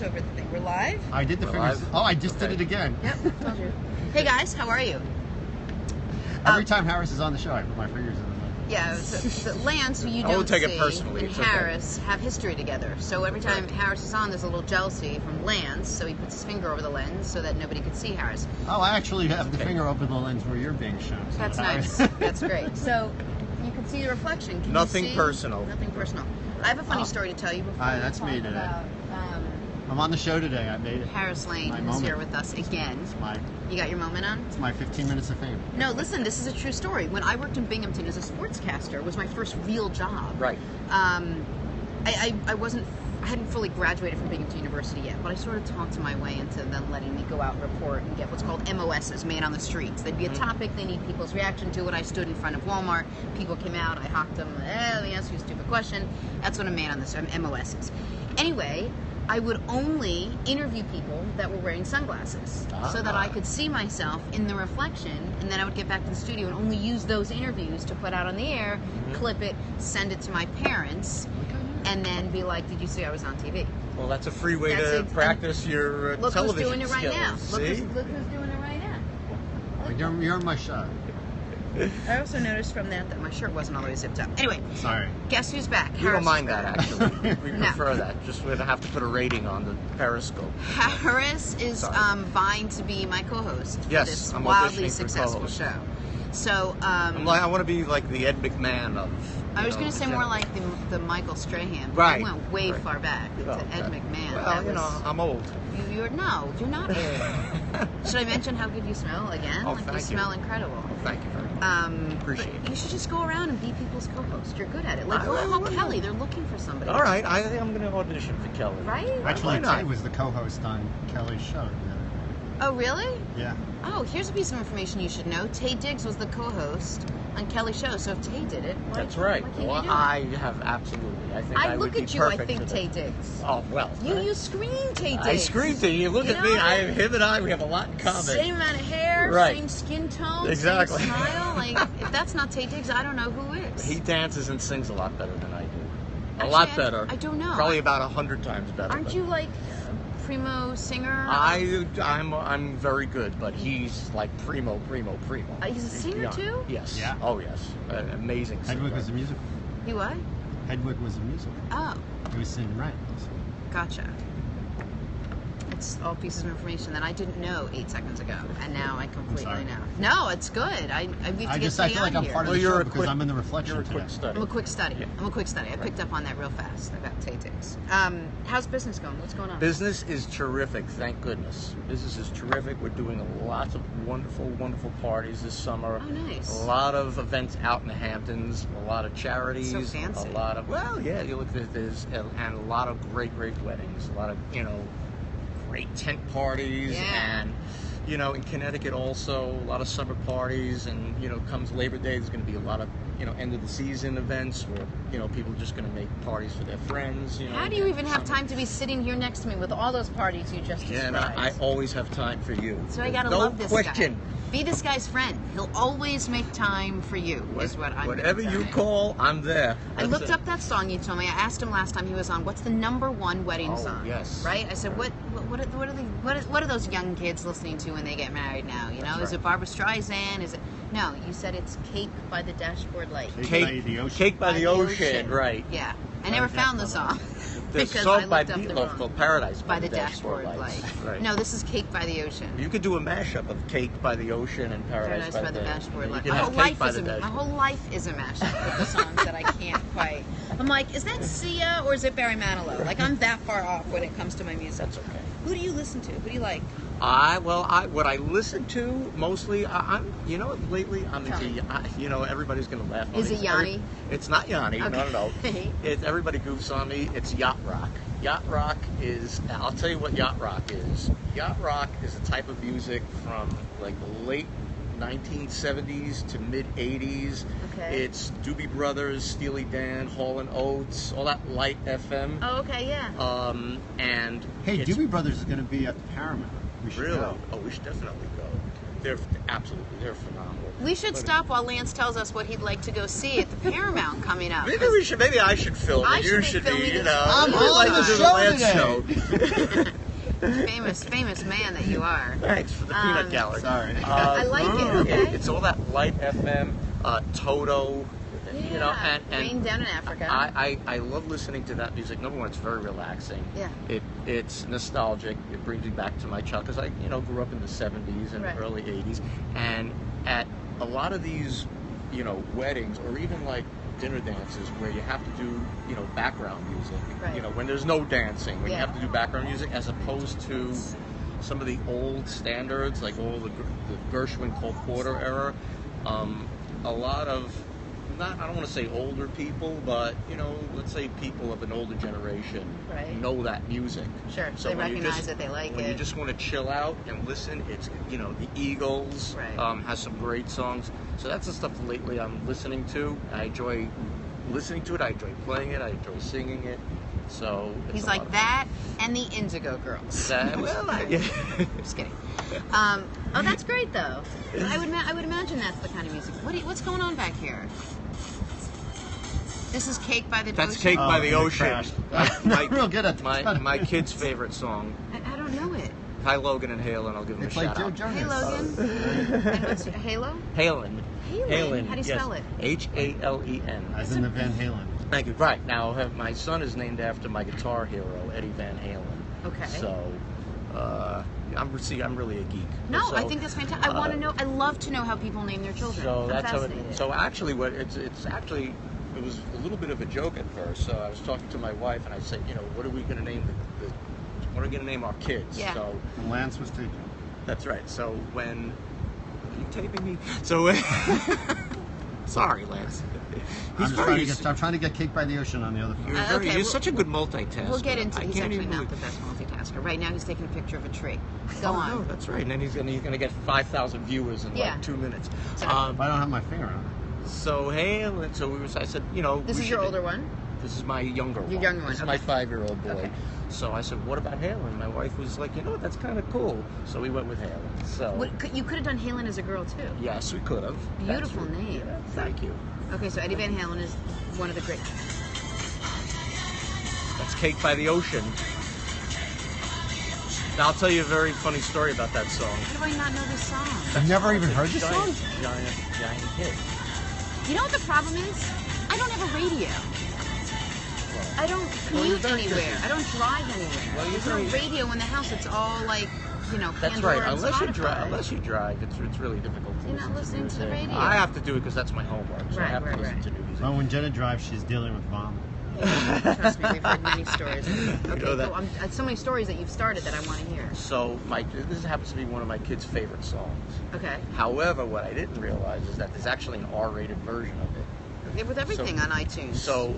fingers over the thing. We're live? I did the fingers. Oh, I just did it again. Yep, told you. Hey guys, how are you? Every time Harris is on the show, I put my fingers in the mic. Yeah, so Lance, who you I won't don't take see, it personally. and It's okay. Harris have history together. So every time Harris is on, there's a little jealousy from Lance, so he puts his finger over the lens so that nobody could see Harris. Oh, I actually have the finger over the lens where you're being shown. So That's nice. That's great. So you can see the reflection. Can Nothing you see? personal. Nothing personal. I have a funny story to tell you before Hi, we that's talk me today. about, I'm on the show today. I made it. Harris Lane My is moment. here with us again. You got your moment on? It's my 15 minutes of fame. No, listen, this is a true story. When I worked in Binghamton as a sportscaster, it was my first real job. Right. I hadn't fully graduated from Binghamton University yet, but I sort of talked to my way into them letting me go out and report and get what's called MOSs, man on the streets. There'd be a topic, they need people's reaction to it. I stood in front of Walmart, people came out, I hocked them, let me ask you a stupid question. That's what a man on the MOS is. Anyway, I would only interview people that were wearing sunglasses so that I could see myself in the reflection, and then I would get back to the studio and only use those interviews to put out on the air, clip it, send it to my parents, and then be like, did you see I was on TV? Well, that's a free way to practice your look television who's doing it right skills. now. See? Look who's doing it right now. You're in my shot. I also noticed from that my shirt wasn't all the way zipped up. Anyway, Sorry. guess who's back? We Harris don't mind is that, back. actually. We No. prefer that. Just we'd have to put a rating on the Periscope. Harris is vying to be my co-host for Yes, this I'm wildly auditioning for successful co-host. show. So, I want to be like the Ed McMahon of. I was going to say more like the Michael Strahan. Right. I went way far back to Ed McMahon. Well, I'm old. You're not old. Should I mention how good you smell again? Oh, like thank you smell incredible. Well, thank you very much. Appreciate it. You should just go around and be people's co-host. You're good at it. Like, go call Kelly. They're looking for somebody. All right, I think I'm going to audition for Kelly. Right? Actually, Why not? Tay was the co-host on Kelly's show. Oh, really? Yeah. Oh, here's a piece of information you should know. Tay Diggs was the co-host on Kelly's show, so if Tay did it, That's right. why can't Well, you do it? I have absolutely. I think I look would be at you, I perfect think for Tay that. Diggs. Oh, well. You scream Tay Diggs. I scream to you. Look You at me. know? Him and I, we have a lot in common. Same amount of hair, Right. same skin tone, Exactly. same smile. Like, if that's not Tay Diggs, I don't know who is. He dances and sings a lot better than I do. Actually, Lot better. I don't know. Probably about 100 times better. Aren't but you like a primo singer? I'm very good, but he's like primo. He's a singer beyond. too? Yes. Yeah. Oh yes. An amazing singer. Hedwig was a musical. You what? Hedwig was a musical. Oh, It was in Rent. gotcha. It's all pieces of information that I didn't know 8 seconds ago, and now I completely sorry. know. No, it's good. I need to get I Tay feel like on I'm here. part of Well, the you're show a because quick- I'm in the reflection You're a today. quick study. I'm a quick study. Yeah. I picked up on that real fast about Tay Diggs. How's business going? What's going on? Business is terrific, thank goodness. Business is terrific. We're doing lots of wonderful parties this summer. Oh, nice. A lot of events out in the Hamptons, a lot of charities. So fancy. A lot of, you look at this, and a lot of great weddings. A lot of, great tent parties. Yeah. And, in Connecticut also, a lot of summer parties. And, comes Labor Day, there's going to be a lot of, end of the season events where, people are just going to make parties for their friends. How do you even have time to be sitting here next to me with all those parties you just described? And I always have time for you. So I gotta no love this question. guy. Be this guy's friend. He'll always make time for you, is what I'm Whatever gonna you say. call, I'm there. I looked up that song you told me. I asked him last time he was on, what's the #1 wedding song? Yes. Right? I said, what are those young kids listening to when they get married now? That's Is right. it Barbra Streisand? Is it? No, you said it's Cake by the Dashboard Light. Cake by the Ocean. Cake by the Ocean, right. Yeah. I never found the song. The because song I by looked up the Meatloaf wrong. called Paradise By the Dashboard Light. Right. No, this is Cake by the Ocean. You could do a mashup of Cake by the Ocean and Paradise Paradise by the Dashboard You Light. could My have whole, Cake life by is the a, my Dashboard. whole life is a mashup with the songs that I can't quite. I'm like, is that Sia or is it Barry Manilow? Like, I'm that far off when it comes to my music. That's okay. Who do you listen to? Who do you like? What I listen to mostly, lately I'm into, everybody's gonna laugh. Is it Yanni? It's not Yanni. Okay. No. Everybody goofs on me. It's yacht rock. Yacht rock is. I'll tell you what yacht rock is. Yacht rock is a type of music from like the late 1970s to mid 80s. Okay. It's Doobie Brothers, Steely Dan, Hall & Oates, all that light FM. Oh, okay, yeah. And Hey, it's Doobie Brothers is going to be at the Paramount. We should really. go. Oh, we should definitely go. they're phenomenal. We should stop while Lance tells us what he'd like to go see at the Paramount coming up. Maybe I should film it. You should be, you know. I'm on the show today. Famous man that you are. Thanks for the peanut gallery. Sorry. I like it, okay? It's all that light FM, Toto, you know, and rain down in Africa. I love listening to that music. Number one, it's very relaxing. Yeah. It's nostalgic. It brings me back to my child, because I, you know, grew up in the 70s and early 80s, and at a lot of these, you know, weddings or even like dinner dances where you have to do, you know, background music. Right. You know, when there's no dancing, when you have to do background music, as opposed to some of the old standards, like all the Gershwin Cole Porter era. A lot of, I don't want to say older people, but, you know, let's say people of an older generation know that music. Sure, so they recognize it, they like when it. you just want to chill out and listen, it's, you know, the Eagles has some great songs. So that's the stuff lately I'm listening to. I enjoy listening to it, I enjoy playing it, I enjoy singing it. So it's he's like that and the Indigo Girls. Just kidding. Oh, that's great though. I would imagine that's the kind of music. What's going on back here? This is Cake by the Ocean. That's Cake by the Ocean. Real good at my kid's favorite song. I don't know it. Hi Logan and Halen. I'll give them a shout out. Hey Logan. And what's Halo? Halen. Halen. How do you spell it? Halen. As in the Van Halen. Thank you. Right. Now, my son is named after my guitar hero, Eddie Van Halen. Okay. So, I'm really a geek. No, so, I think that's fantastic. I want to know. I love to know how people name their children. So I'm fascinated. So actually, it was a little bit of a joke at first. So I was talking to my wife, and I said, you know, what are we going to name what are we going to name our kids? Yeah. So Lance was taken. That's right. So when are you taping me? So when, sorry, Lance. I'm trying to get Cake by the Ocean on the other phone. You're such a good multitasker. We'll get into. He's actually not the best multitasker. Right now, he's taking a picture of a tree. Go on. No, that's right. And then he's gonna get 5,000 viewers in like 2 minutes. If I don't have my finger on it. So I said, you know, this is your older one. This is my younger one. Your younger one. This is my 5-year-old boy. Okay. So I said, what about Halen? My wife was like, you know what, that's kind of cool. So we went with Halen. So you could have done Halen as a girl too. Yes, we could have. Beautiful name. Yeah, thank you. Okay, so Eddie Van Halen is one of the great. That's Cake by the Ocean. Now, I'll tell you a very funny story about that song. How do I not know this song? I've never even heard this song? Giant hit. You know what the problem is? I don't have a radio. I don't commute anywhere. I don't drive anywhere. Well, there's no radio in the house. It's all like, you know, that's Pandora right. and Unless you drive, it's really difficult to You're not listening to the radio. I have to do it because that's my homework. So I have to listen to new music. Well, when Jenna drives, she's dealing with mom. Yeah, trust me, we've heard many stories. Okay, know that. so many stories that you've started that I want to hear. So this happens to be one of my kids' favorite songs. Okay. However, what I didn't realize is that there's actually an R-rated version of it. Okay, with everything on iTunes. So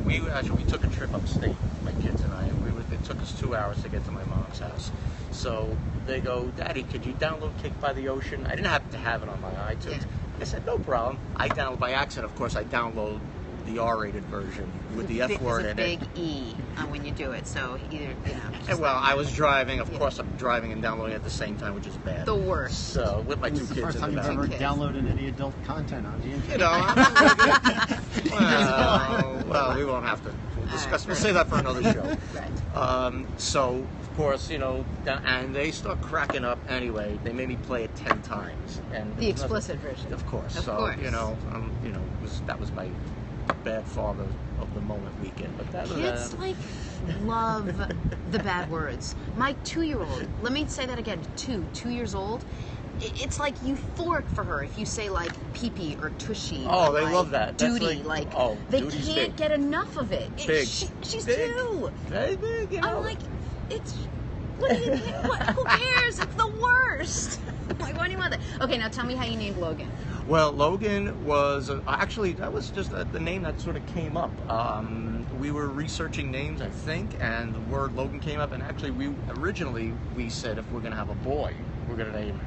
we took a trip upstate, my kids and I, and it took us 2 hours to get to my mom's house. So they go, Daddy, could you download Cake by the Ocean? I didn't happen to have it on my iTunes. Yeah. I said, no problem. I download by accident. Of course, I download the R-rated version with the F word in it. There's a big E when you do it, so either, you know. Well, I was driving. Of course, I'm driving and downloading at the same time, which is bad. The worst. So, with my two kids in the back. It's the first time you've ever downloaded any adult content on the internet. You know, well, we won't have to discuss. We'll save that for another show. Right. So, of course, you know, and they start cracking up anyway. They made me play it 10 times. And the explicit version. Of course. You know, that was my bad father of the moment weekend. But kids love the bad words. My 2-year-old, let me say that again, 2 years old, it's like euphoric for her if you say like pee-pee or tushy. Oh, they love that. Duty, they can't big. get enough of it. Big. She's big. 2. Very big, you know. I'm like, who cares? It's the worst. Like, why do you want that? Okay, now tell me how you named Logan. Well, Logan was actually, that was just the name that sort of came up. We were researching names, I think, and the word Logan came up. And actually, we said if we're going to have a boy, we're going to name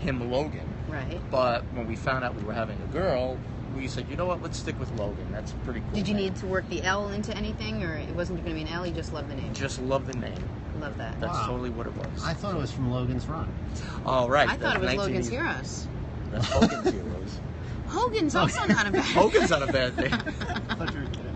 him Logan. Right. But when we found out we were having a girl, we said, you know what, let's stick with Logan. That's a pretty cool. Did you name. need to work the L into anything, or it wasn't going to be an L? You just loved the name. Just love the name. love that. That's Wow. totally what it was. I thought it was from Logan's Run. Oh, right. I thought it was That's Logan's 1980s. Heroes. That's Hogan's Heroes. Hogan's also not a bad. Hogan's not a bad thing. I thought you were kidding.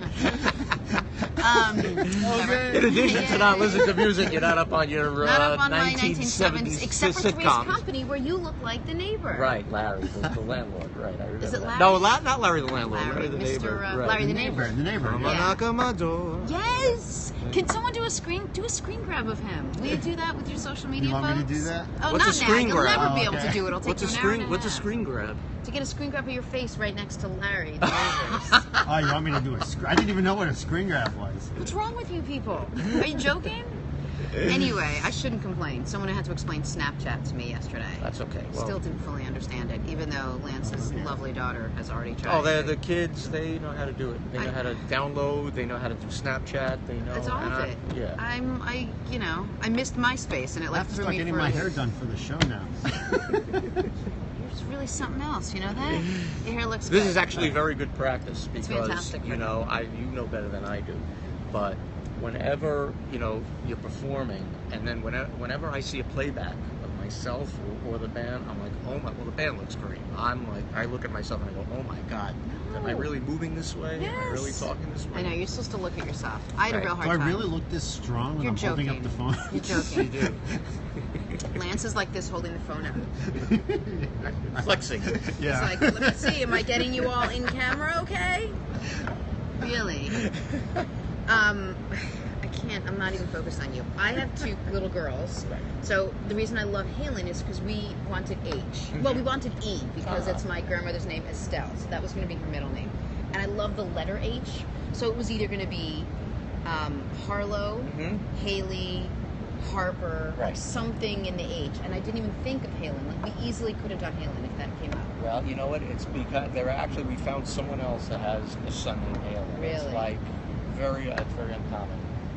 In addition to not listening to music, you're not up on your Not up on my 1970s except for Three's sitcoms. Company, where you look like the neighbor. Right, Larry, the landlord. Right, I remember Is it that. Larry? No, not Larry the landlord. Larry the Mr. neighbor. Right. Larry the neighbor. The neighbor. Come Yeah. on, knock on my door. Yes. Can someone do a screen grab of him? Will you do that with your social media You want folks? me to do that? Oh, What's not a screen now. grab? You'll never Oh, be able okay. to do it. It'll take What's a you an hour screen? and a What's a half. screen grab? To get a screen grab of your face right next to Larry. The neighbors. Oh, you want me to do a screen? I didn't even know what a screen grab was. What's wrong with you people? Are you joking? Anyway, I shouldn't complain. Someone had to explain Snapchat to me yesterday. That's okay. Well, Still didn't fully understand it, even though Lance's lovely daughter has already tried. oh, they're the kids. They know how to do it. They know how to download. They know how to do Snapchat. They know. It's all and of it. Yeah. I missed MySpace and it I like have to threw start me getting for my a hair loop. done for the show now. You're just really something else, you know that? Your hair looks This good. is actually very good practice It's because fantastic you for know you know better than I do, but whenever you're performing, and then whenever I see a playback of myself or the band, I'm like, oh my, well the band looks great. I'm like, I look at myself and I go, oh my god, am I No. really moving this way? Am I really Yes. talking this way? I know, you're supposed to look at yourself. I had a Right. real Do hard I time. really look this strong when You're I'm holding up joking. the phone? You're joking. You do. Lance is like this holding the phone up. Flexing. Yeah. It's like, let me see, am I getting you all in camera okay? Really? I can't, I'm not even focused on you. I have two little girls. Right. So the reason I love Halen is because we wanted H. Well, we wanted E because it's my grandmother's name, Estelle. So that was going to be her middle name. And I love the letter H. So it was either going to be Harlow, Haley, Harper, Right. something in the H. And I didn't even think of Halen. Like, we easily could have done Halen if that came up. Well, you know what? It's because we found someone else that has a son named Halen. It's Really? like it's very uncommon.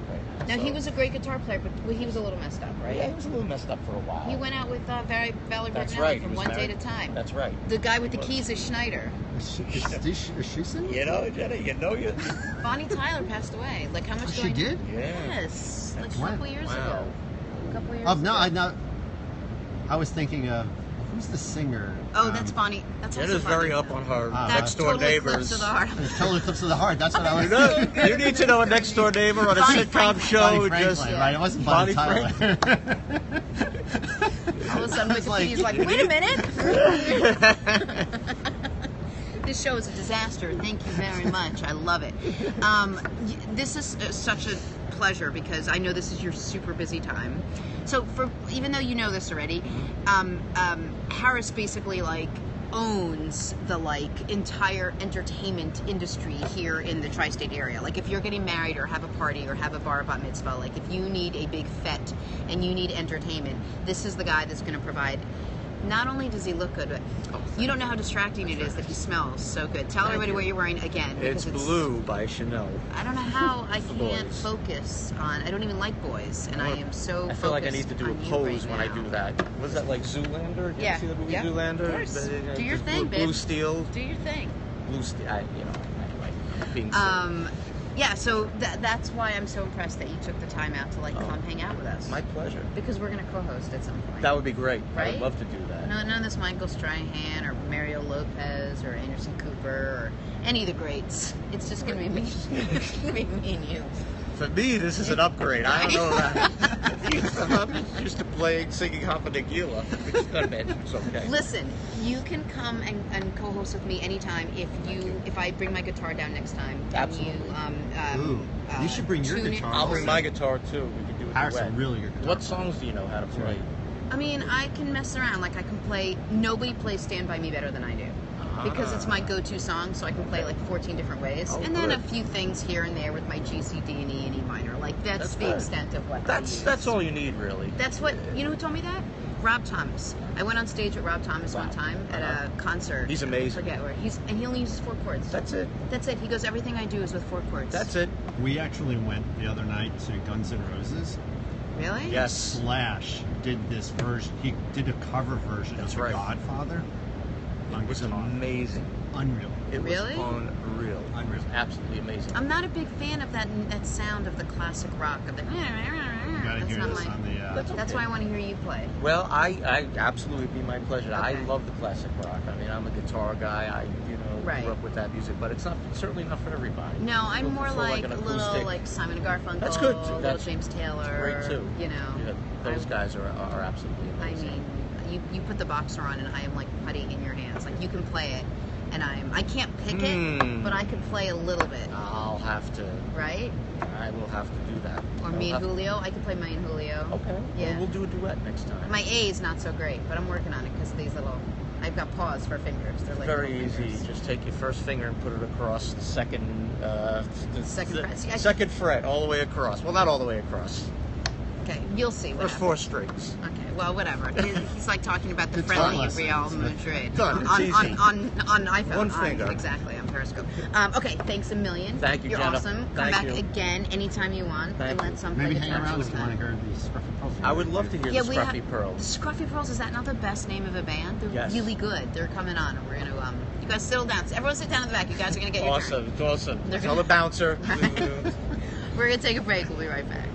Right Now, so, he was a great guitar player, but he was a little messed up, right? Yeah, he was a little messed up for a while. He went out with Valerie That's Bertinelli right. He from was One Day married. at a Time. That's right. The guy with the He was. keys is Schneider. Is she singing? You know, Jenna, you. Bonnie Tyler passed away. Like, how much do She I know? did? Yeah. Yes. Like a When? couple years Wow. ago. A couple years Oh, ago. no, I was thinking of, who's the singer? Oh, that's Bonnie. That's also Jenna's Bonnie. very up on her That's next door totally neighbors. Clips of the Heart. Total Eclipse of the Heart. That's what I was You know, you need to know a next door neighbor on a Bonnie sitcom Franklin. show. Bonnie Franklin, Just right? It wasn't Bonnie Bonnie Tyler. All of a sudden, I was like- Wikipedia's like, wait a minute. This show is a disaster. Thank you very much. I love it. This is such a pleasure because I know this is your super busy time. So, even though you know this already, Harris basically owns the entire entertainment industry here in the tri-state area. Like, if you're getting married or have a party or have a bar bat mitzvah, like if you need a big fete and you need entertainment, this is the guy that's going to provide. Not only does he look good, but you don't know how distracting it is that he smells so good. Tell everybody what you're wearing again. It's because Blue by Chanel. I don't know how I For can't boys. focus on. I don't even like boys, and I am so. I feel like I need focused to do a on you pose right when I now. do that. Was that like Zoolander? Did Yeah. you see the movie Yeah. Zoolander? Of course. Do your Just thing, blue babe. steel. Do your thing. Blue steel. Anyway, I'm being silly. Yeah, so that's why I'm so impressed that you took the time out to come hang out with us. My pleasure. Because we're gonna co-host at some point. That would be great. I Right? would love to do that. None of this Michael Strahan or Mario Lopez or Anderson Cooper or any of the greats. It's just gonna be me. It's gonna be me and you. For me, this is an upgrade. I don't know that. I'm used to singing Hapa Nagila, which is not bad. It's okay. Listen, you can come and co-host with me anytime if I bring my guitar down next time. And Absolutely. Ooh, you should bring your tune it- guitar. I'll bring my guitar too. We can do a Harris, duet. a really good guitar. What songs do you know how to play? I mean, I can mess around. Like, I can play. Nobody plays "Stand by Me" better than I do. Because it's my go-to song, so I can play 14 different ways, Oh, and then a good. few things here and there with my G, C, D, and E, and E minor. Like that's the good. extent of what I use. That's all you need, really. That's what you know. Who told me that? Rob Thomas. I went on stage with Rob Thomas one time at a concert. He's amazing. I forget where and he only uses 4 chords. That's it. That's it. He goes, everything I do is with 4 chords. That's it. We actually went the other night to Guns N' Roses. Really? Yes. Slash did this version. He did a cover version That's of The right. Godfather. It was amazing. Unreal. It Really? was unreal. It was absolutely amazing. I'm not a big fan of that sound of the classic rock of the. gotta That's hear not this my. on the. That's why I want to hear you play. Well, I absolutely, it'd be my pleasure. I Okay. love the classic rock. I mean, I'm a guitar guy. I Right. grew up with that music, but it's certainly not for everybody. No, I'm Looking more for, like an a little acoustic- like Simon and Garfunkel. That's good. A little That's James Taylor. great too. You know. Yeah, those guys are absolutely I amazing. mean, you put the boxer on, and I am like putty in your hands. Like you can play it, and I can't pick it, but I could play a little bit. I'll have to. Right? I will have to do that. Or I'll me and have to- Julio. I could play me and Julio. Okay. Yeah. Well, we'll do a duet next time. My A is not so great, but I'm working on it because these little. I've got paws for fingers. They're like Very little easy. fingers. Just take your first finger and put it across the second Second fret. second fret all the way across. Well, not all the way across. Okay, you'll see. What First happens. 4 strings. Okay, well, whatever. He's like talking about the It's friendly done. Real Madrid Done. It's on, easy. on iPhone. One finger. Exactly, on Periscope. Okay, thanks a million. Thank you, You're Jenna. awesome. Come Thank back you. again anytime you want. Thank and you. let some Maybe play hang guitar around if you sometime. want to hear the Scruffy Pearls. I would love to hear Yeah, the we Scruffy have Pearls. Scruffy Pearls. Is that not the best name of a band? They're Yes. really good. They're coming on, and we're gonna you guys settle down. Everyone sit down in the back. You guys are gonna get your Awesome. It's awesome. They're Tell the bouncer. We're gonna take a break. We'll be right back.